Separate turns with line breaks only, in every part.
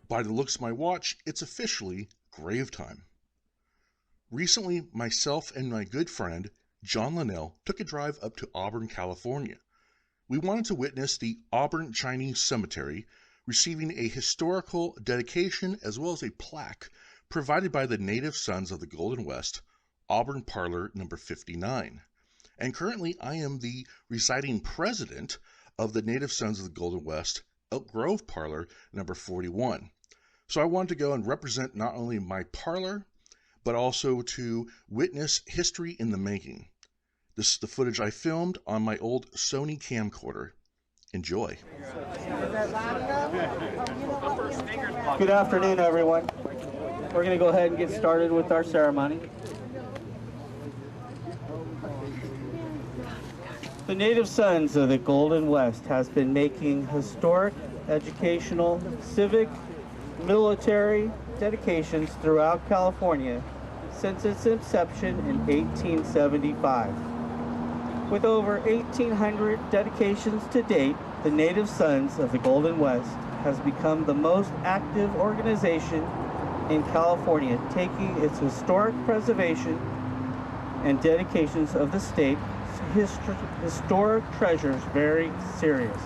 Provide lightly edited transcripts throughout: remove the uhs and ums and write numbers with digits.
By the looks of my watch, it's officially grave time. Recently, myself and my good friend, John Linnell, took a drive up to Auburn, California. We wanted to witness the Auburn Chinese Cemetery receiving a historical dedication as well as a plaque provided by the Native Sons of the Golden West, Auburn Parlor number 59. And currently I am the residing president of the Native Sons of the Golden West, Elk Grove Parlor number 41. So I wanted to go and represent not only my parlor, but also to witness history in the making. This is the footage I filmed on my old Sony camcorder. Enjoy.
Good afternoon, everyone. We're going to go ahead and get started with our ceremony. The Native Sons of the Golden West has been making historic, educational, civic, military dedications throughout California since its inception in 1875. With over 1,800 dedications to date, the Native Sons of the Golden West has become the most active organization in California, taking its historic preservation and dedications of the state's historic treasures very serious.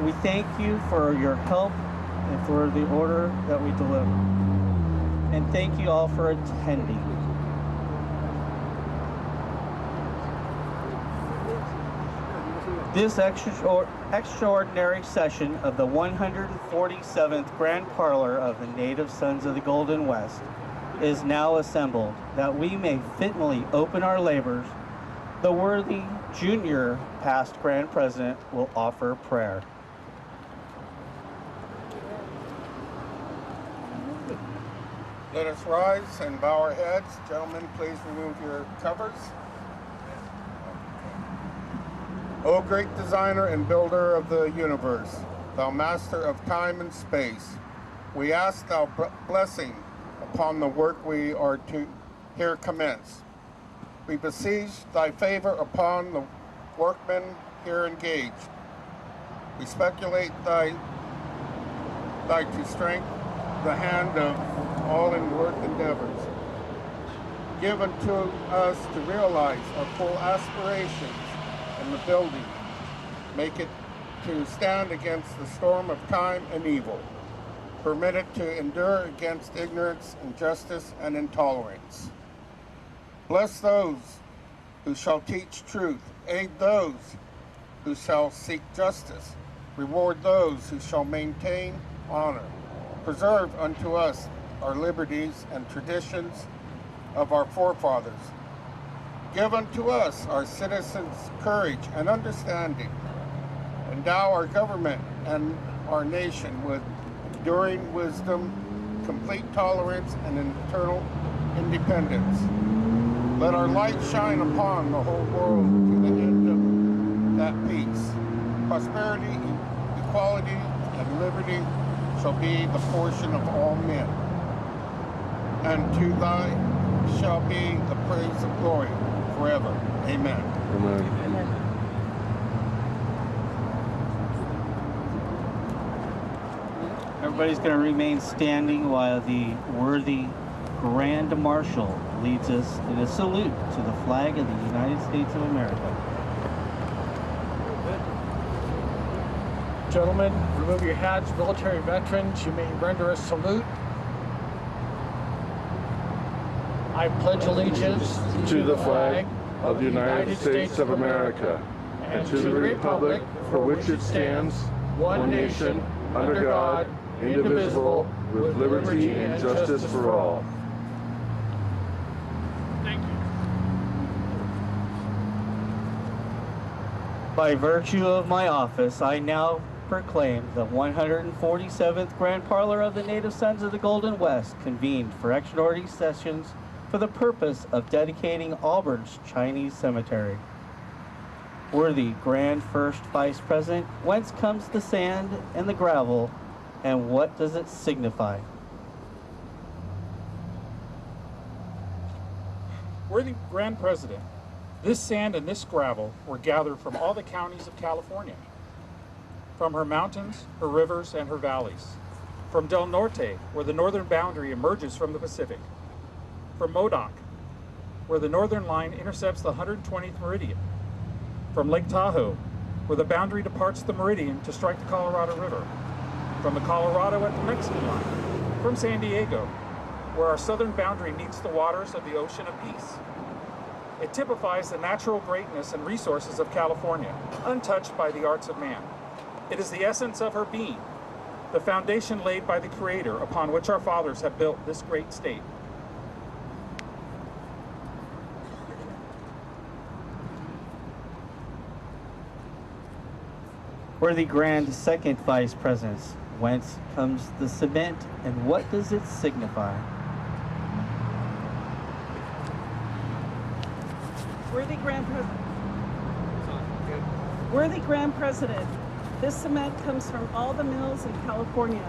We thank you for your help and for the order that we deliver. And thank you all for attending. This extraordinary session of the 147th Grand Parlor of the Native Sons of the Golden West is now assembled, that we may fittingly open our labors. The worthy junior past Grand President will offer prayer.
Let us rise and bow our heads. Gentlemen, please remove your covers. O great designer and builder of the universe, thou master of time and space, we ask thou blessing upon the work we are to here commence. We beseech thy favor upon the workmen here engaged. We speculate thy to strength the hand of all in work endeavors. Give unto us to realize our full aspirations in the building. Make it to stand against the storm of time and evil. Permit it to endure against ignorance, injustice, and intolerance. Bless those who shall teach truth. Aid those who shall seek justice. Reward those who shall maintain honor. Preserve unto us our liberties and traditions of our forefathers. Give unto us, our citizens, courage and understanding. Endow our government and our nation with enduring wisdom, complete tolerance, and eternal independence. Let our light shine upon the whole world to the end of that peace. Prosperity, equality, and liberty shall be the portion of all men. And to thy shall be the praise of glory forever. Amen.
Amen.
Everybody's going to remain standing while the worthy Grand Marshal leads us in a salute to the flag of the United States of America.
Gentlemen, remove your hats. Military veterans, you may render a salute. I pledge allegiance
to the flag of the United States of America and to the republic for which it stands, one nation, under God, indivisible, with liberty and justice for all.
Thank you.
By virtue of my office, I now proclaim the 147th Grand Parlor of the Native Sons of the Golden West convened for extraordinary sessions for the purpose of dedicating Auburn's Chinese Cemetery. Worthy Grand First Vice President, whence comes the sand and the gravel, and what does it signify?
Worthy Grand President, this sand and this gravel were gathered from all the counties of California, from her mountains, her rivers, and her valleys, From Del Norte, where the northern boundary emerges from the Pacific. From Modoc, where the northern line intercepts the 120th meridian. From Lake Tahoe, where the boundary departs the meridian to strike the Colorado River. From the Colorado at the Mexican line. From San Diego, where our southern boundary meets the waters of the Ocean of Peace. It typifies the natural greatness and resources of California, untouched by the arts of man. It is the essence of her being, the foundation laid by the Creator upon which our fathers have built this great state.
Worthy Grand Second Vice Presidents, whence comes the cement and what does it signify?
Worthy Grand President, this cement comes from all the mills in California,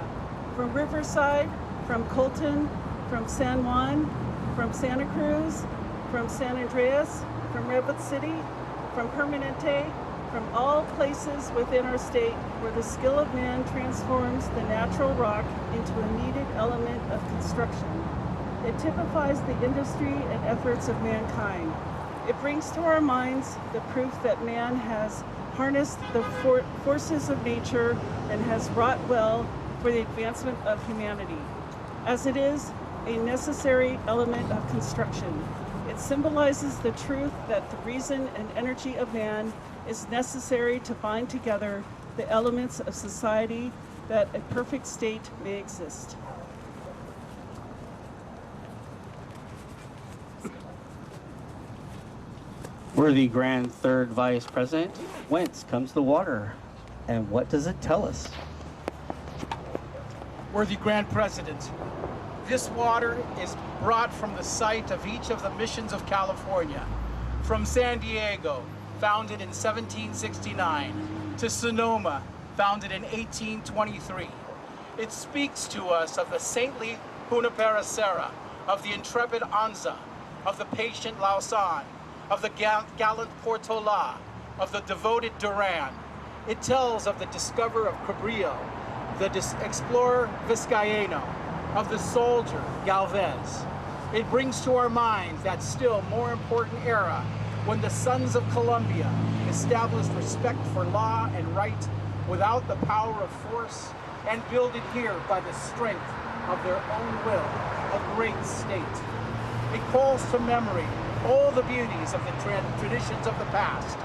from Riverside, from Colton, from San Juan, from Santa Cruz, from San Andreas, from Redwood City, from Permanente, from all places within our state where the skill of man transforms the natural rock into a needed element of construction. It typifies the industry and efforts of mankind. It brings to our minds the proof that man has harnessed the forces of nature and has wrought well for the advancement of humanity, as it is a necessary element of construction. It symbolizes the truth that the reason and energy of man is necessary to bind together the elements of society that a perfect state may exist.
Worthy Grand Third Vice President, whence comes the water and what does it tell us?
Worthy Grand President, this water is brought from the site of each of the missions of California, from San Diego, founded in 1769, to Sonoma, founded in 1823. It speaks to us of the saintly Junipero Serra, of the intrepid Anza, of the patient Lausanne, of the gallant Portola, of the devoted Duran. It tells of the discoverer of Cabrillo, the explorer Vizcaíno, of the soldier Galvez. It brings to our minds that still more important era when the sons of Colombia established respect for law and right without the power of force and builded here by the strength of their own will a great state. It calls to memory all the beauties of the traditions of the past.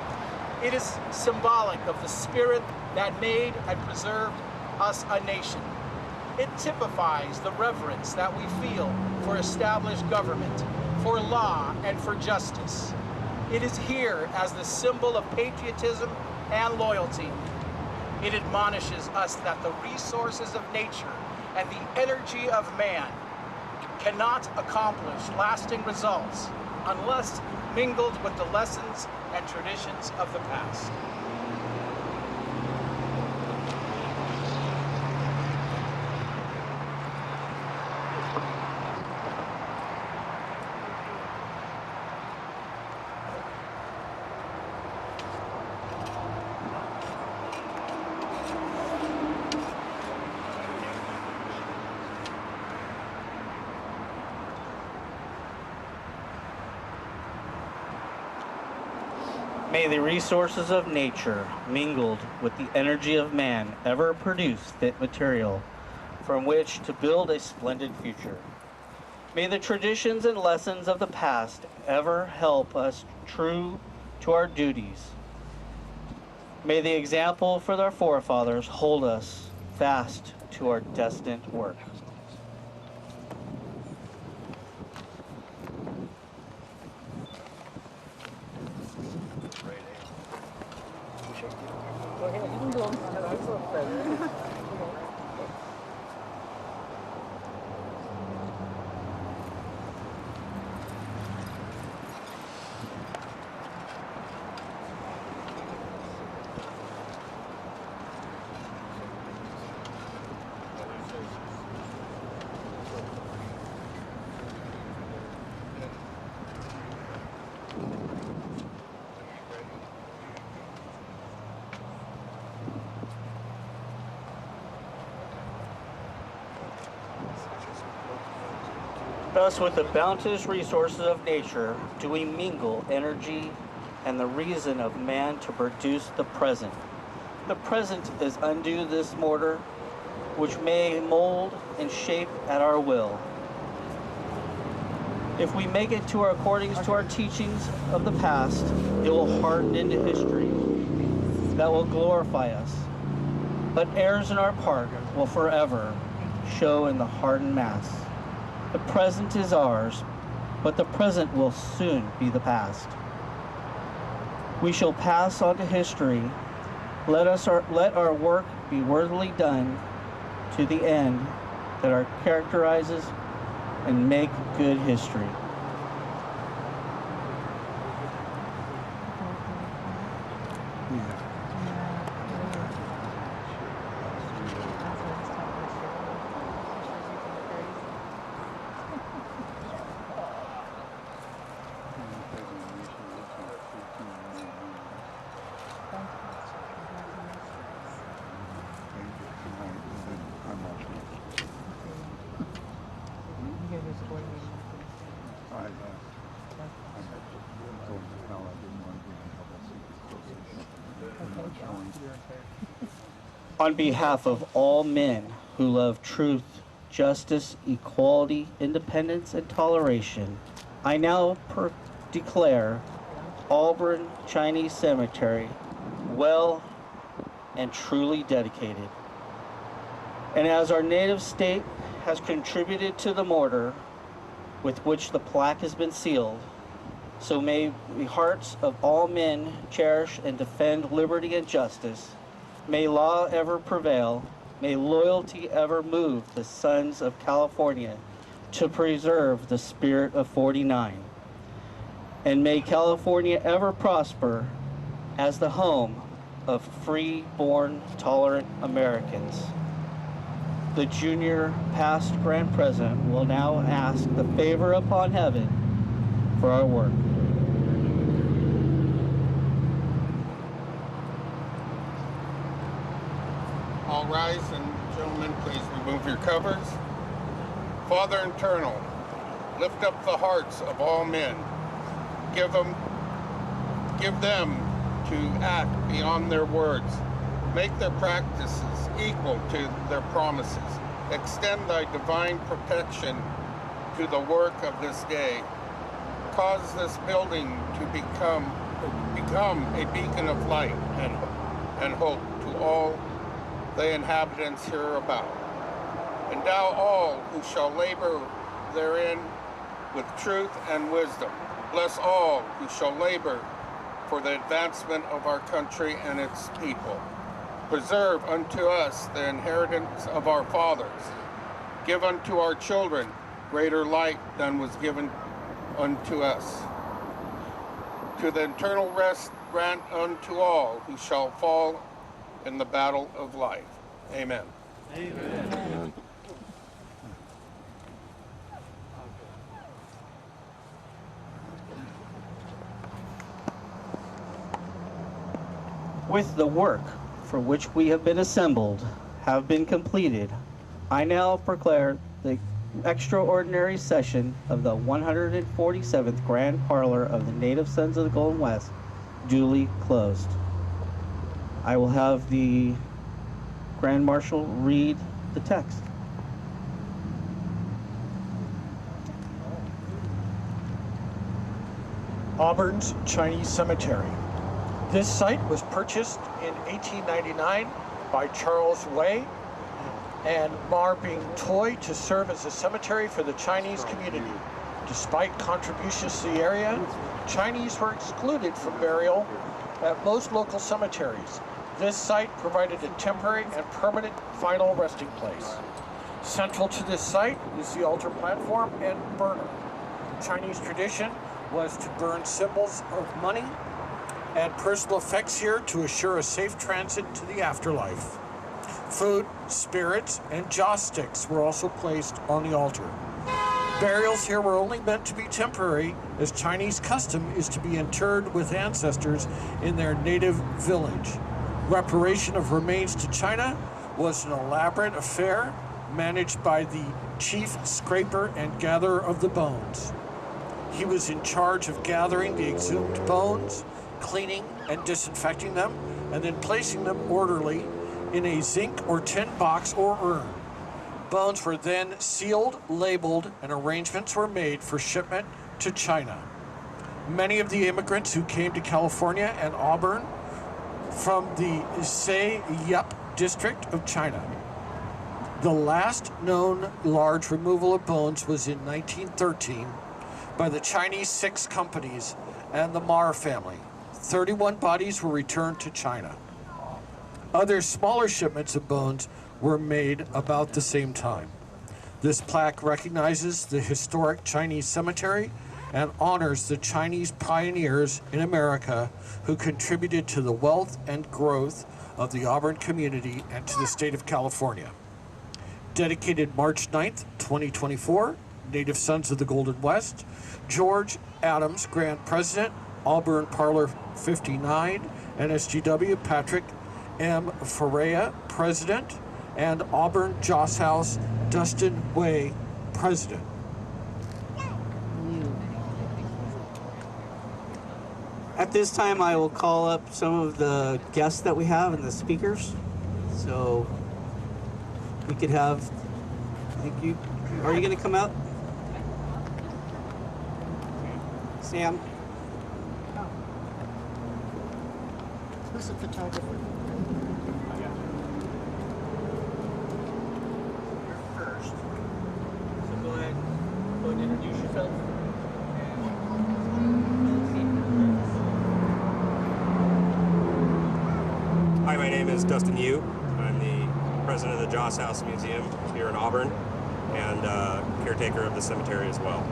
It is symbolic of the spirit that made and preserved us a nation. It typifies the reverence that we feel for established government, for law, and for justice. It is here as the symbol of patriotism and loyalty. It admonishes us that the resources of nature and the energy of man cannot accomplish lasting results unless mingled with the lessons and traditions of the past.
May the resources of nature, mingled with the energy of man, ever produce fit material from which to build a splendid future. May the traditions and lessons of the past ever help us true to our duties. May the example for our forefathers hold us fast to our destined work. Thus, with the bounteous resources of nature, do we mingle energy and the reason of man to produce the present. The present is undo this mortar, which may mold and shape at our will. If we make it to our according to our teachings of the past, it will harden into history that will glorify us. But errors in our part will forever show in the hardened mass. The present is ours, but the present will soon be the past. We shall pass on to history. Let our work be worthily done to the end that our characterizes and make good history. On behalf of all men who love truth, justice, equality, independence, and toleration, I now declare Auburn Chinese Cemetery well and truly dedicated. And as our native state has contributed to the mortar with which the plaque has been sealed, so may the hearts of all men cherish and defend liberty and justice. May law ever prevail. May loyalty ever move the sons of California to preserve the spirit of 49. And may California ever prosper as the home of free-born, tolerant Americans. The junior past Grand President will now ask the favor upon heaven for our work.
All rise, and gentlemen, please remove your covers. Father Eternal, lift up the hearts of all men. Give them to act beyond their words. Make their practices equal to their promises. Extend thy divine protection to the work of this day. Cause this building to become a beacon of light and hope to all the inhabitants hereabout. Endow all who shall labor therein with truth and wisdom. Bless all who shall labor for the advancement of our country and its people. Preserve unto us the inheritance of our fathers. Give unto our children greater light than was given unto us. To the eternal rest grant unto all who shall fall in the battle of life. Amen.
Amen.
With the work for which we have been assembled have been completed, I now declare the extraordinary session of the 147th Grand Parlor of the Native Sons of the Golden West duly closed. I will have the Grand Marshal read the text.
Auburn's Chinese Cemetery. This site was purchased in 1899 by Charles Wei and Mar Bing Toy to serve as a cemetery for the Chinese community. Despite contributions to the area, Chinese were excluded from burial at most local cemeteries. This site provided a temporary and permanent final resting place. Central to this site is the altar platform and burner. Chinese tradition was to burn symbols of money and personal effects here to assure a safe transit to the afterlife. Food, spirits, and joss sticks were also placed on the altar. Burials here were only meant to be temporary, as Chinese custom is to be interred with ancestors in their native village. Reparation of remains to China was an elaborate affair managed by the chief scraper and gatherer of the bones. He was in charge of gathering the exhumed bones, cleaning and disinfecting them, and then placing them orderly in a zinc or tin box or urn. Bones were then sealed, labeled, and arrangements were made for shipment to China. Many of the immigrants who came to California and Auburn from the Sai-Yep district of China. The last known large removal of bones was in 1913 by the Chinese 6 companies and the Mar family. 31 bodies were returned to China. Other smaller shipments of bones were made about the same time. This plaque recognizes the historic Chinese cemetery and honors the Chinese pioneers in America who contributed to the wealth and growth of the Auburn community and to the state of California. Dedicated March 9th, 2024, Native Sons of the Golden West, George Adams, Grand President, Auburn Parlor 59, NSGW, Patrick M. Ferreira, President, and Auburn Joss House, Dustin Way, President.
At this time, I will call up some of the guests that we have and the speakers. So we could have, thank you. Are you going to come out? Sam?
Who's the photographer?
First. So go ahead and introduce yourself.
Hi, my name is Dustin Yu. I'm the president of the Joss House Museum here in Auburn and caretaker of the cemetery as well.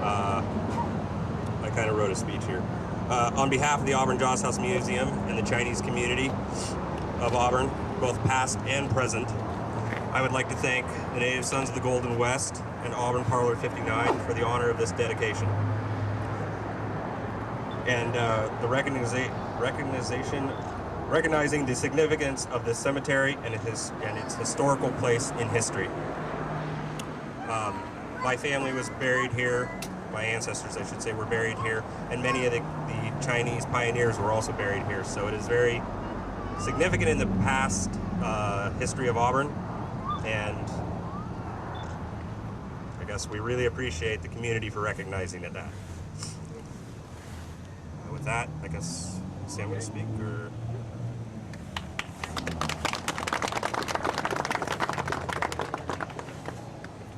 I kind of wrote a speech here. On behalf of the Auburn Joss House Museum and the Chinese community of Auburn, both past and present, I would like to thank the Native Sons of the Golden West and Auburn Parlor 59 for the honor of this dedication. And the recognizing the significance of this cemetery and its historical place in history. My family was buried here, my ancestors I should say were buried here, and many of the Chinese pioneers were also buried here. So it is very significant in the past history of Auburn, and I guess we really appreciate the community for recognizing that. With that, I guess Sam will speak.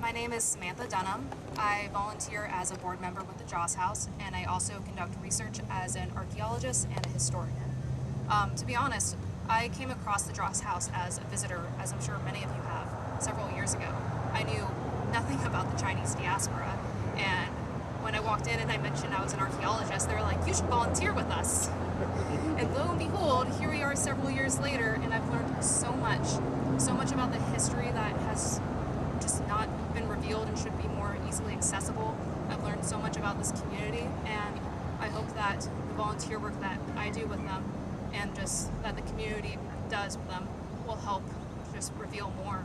My name is Samantha Dunham. I volunteer as a board member with the Joss House, and I also conduct research as an archaeologist and a historian. To be honest, I came across the Joss House as a visitor, as I'm sure many of you have, several years ago. I knew nothing about the Chinese diaspora, and when I walked in and I mentioned I was an archaeologist, they were like, "You should volunteer with us." And lo and behold, here we are several years later, and I've learned so much about the history that has just not been revealed and should be more easily accessible. I've learned so much about this community, and I hope that the volunteer work that I do with them and just that the community does with them will help just reveal more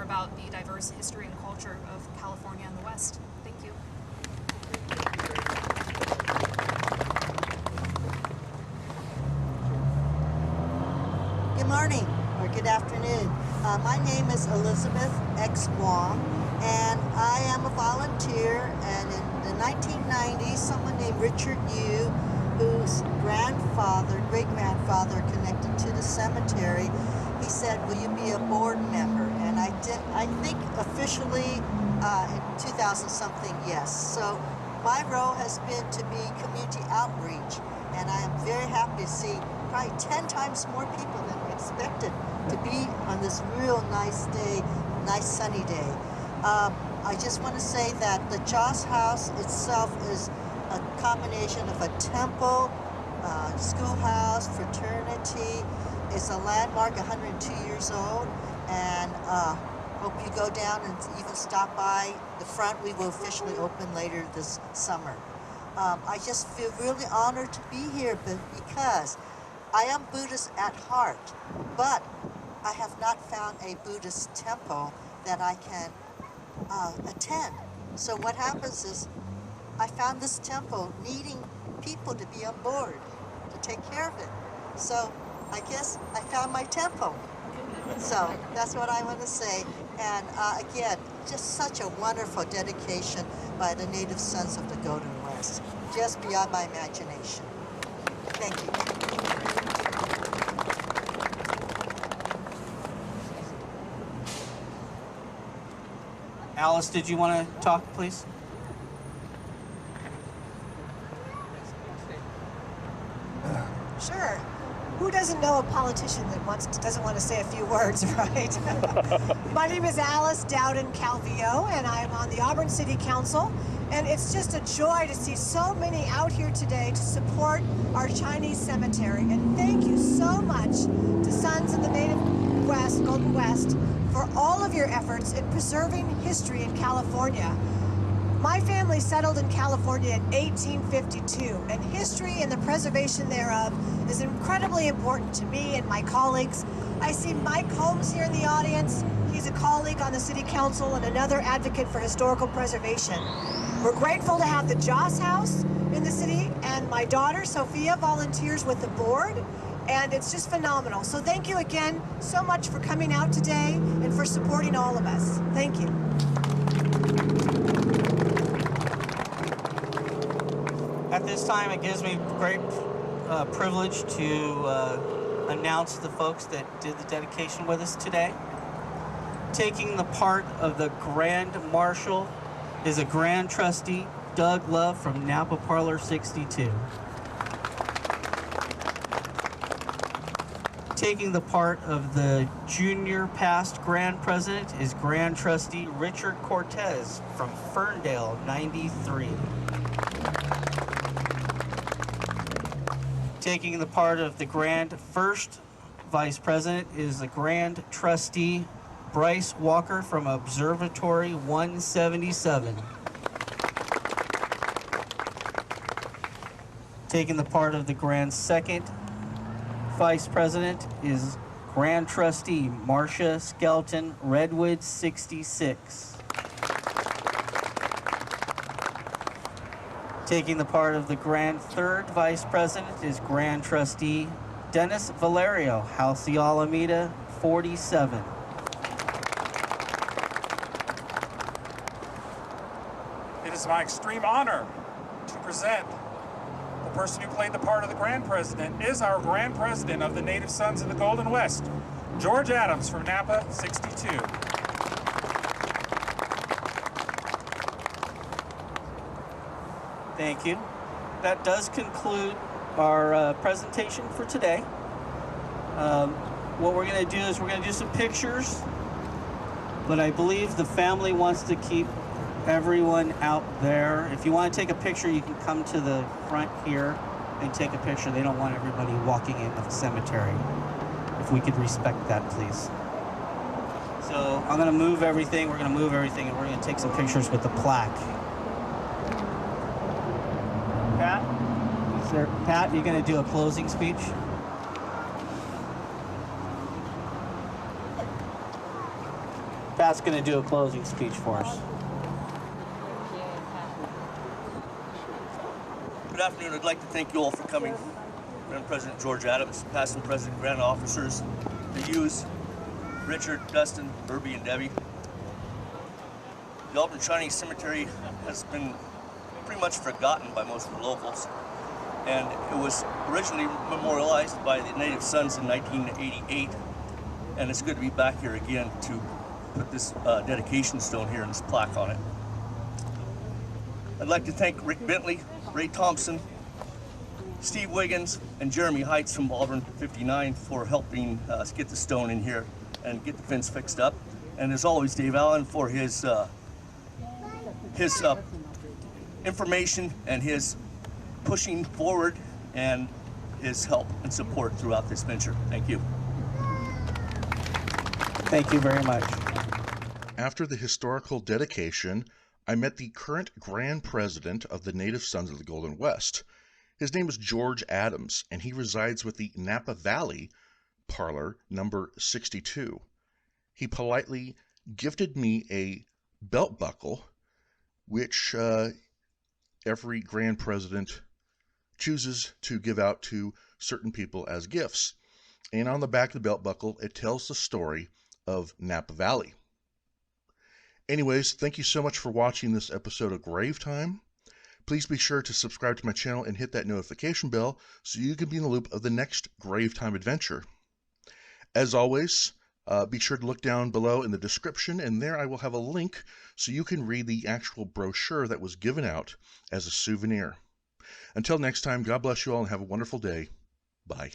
about the diverse history and culture of California and the West. Thank you.
Good morning or good afternoon. My name is Elizabeth X. Wong, and I am a volunteer. And in the 1990s, someone named Richard Yu, whose great-grandfather connected to the cemetery, he said, "Will you be a board member?" And I did. I think officially in 2000-something, yes. So my role has been to be community outreach, and I am very happy to see probably 10 times more people than expected to be on this real nice day, nice sunny day. I just want to say that the Joss House itself is a combination of a temple, schoolhouse, fraternity. It's a landmark, 102 years old, and hope you go down and even stop by the front. We will officially open later this summer. I just feel really honored to be here because I am Buddhist at heart, but I have not found a Buddhist temple that I can attend. So what happens is I found this temple needing people to be on board to take care of it. So I guess I found my temple. So that's what I want to say. And again, just such a wonderful dedication by the Native Sons of the Golden West. Just beyond my imagination. Thank you.
Alice, did you want to talk, please?
Sure. Who doesn't know a politician that doesn't want to say a few words, right? My name is Alice Dowden Calvillo, and I'm on the Auburn City Council. And it's just a joy to see so many out here today to support our Chinese cemetery. And thank you so much to Sons of the Native West, Golden West, for all of your efforts in preserving history in California. My family settled in California in 1852, and history and the preservation thereof is incredibly important to me and my colleagues. I see Mike Holmes here in the audience. He's a colleague on the City Council and another advocate for historical preservation. We're grateful to have the Joss House in the city, and my daughter, Sophia, volunteers with the board, and it's just phenomenal. So thank you again so much for coming out today and for supporting all of us. Thank you.
At this time, it gives me great privilege to announce the folks that did the dedication with us today. Taking the part of the Grand Marshal is a Grand Trustee, Doug Love from Napa Parlor 62. Taking the part of the Junior Past Grand President is Grand Trustee Richard Cortez from Ferndale 93. Taking the part of the Grand First Vice President is the Grand Trustee Bryce Walker from Observatory 177. Taking the part of the Grand Second Vice President is Grand Trustee Marcia Skelton, Redwood 66. Taking the part of the Grand Third Vice President is Grand Trustee Dennis Valerio, House the Alameda 47.
It is my extreme honor to present the person who played the part of the Grand President is our Grand President of the Native Sons of the Golden West, George Adams from Napa 62.
Thank you. That does conclude our presentation for today. What we're going to do is we're going to do some pictures, but I believe the family wants to keep everyone out there. If you want to take a picture, you can come to the front here and take a picture. They don't want everybody walking into the cemetery. If we could respect that, please. So I'm going to move everything. We're going to move everything, and we're going to take some pictures with the plaque. Pat? Sir, Pat, you're going to do a closing speech? Pat's going to do a closing speech for us.
Good afternoon. I'd like to thank you all for coming. Grand President George Adams, past and present grand officers, the Hughes, Richard, Dustin, Herbie, and Debbie. The Auburn Chinese Cemetery has been pretty much forgotten by most of the locals, and it was originally memorialized by the Native Sons in 1988, and it's good to be back here again to put this dedication stone here and this plaque on it. I'd like to thank Rick Bentley, Ray Thompson, Steve Wiggins, and Jeremy Heights from Auburn 59 for helping us get the stone in here and get the fence fixed up. And as always, Dave Allen for his information and his pushing forward and his help and support throughout this venture. Thank you.
Thank you very much.
After the historical dedication, I met the current Grand President of the Native Sons of the Golden West. His name is George Adams, and he resides with the Napa Valley Parlor number 62. He politely gifted me a belt buckle, which every grand president chooses to give out to certain people as gifts. And on the back of the belt buckle, it tells the story of Napa Valley. Anyways, thank you so much for watching this episode of Grave Time. Please be sure to subscribe to my channel and hit that notification bell so you can be in the loop of the next Grave Time adventure. As always, be sure to look down below in the description, and there I will have a link so you can read the actual brochure that was given out as a souvenir. Until next time, God bless you all and have a wonderful day. Bye.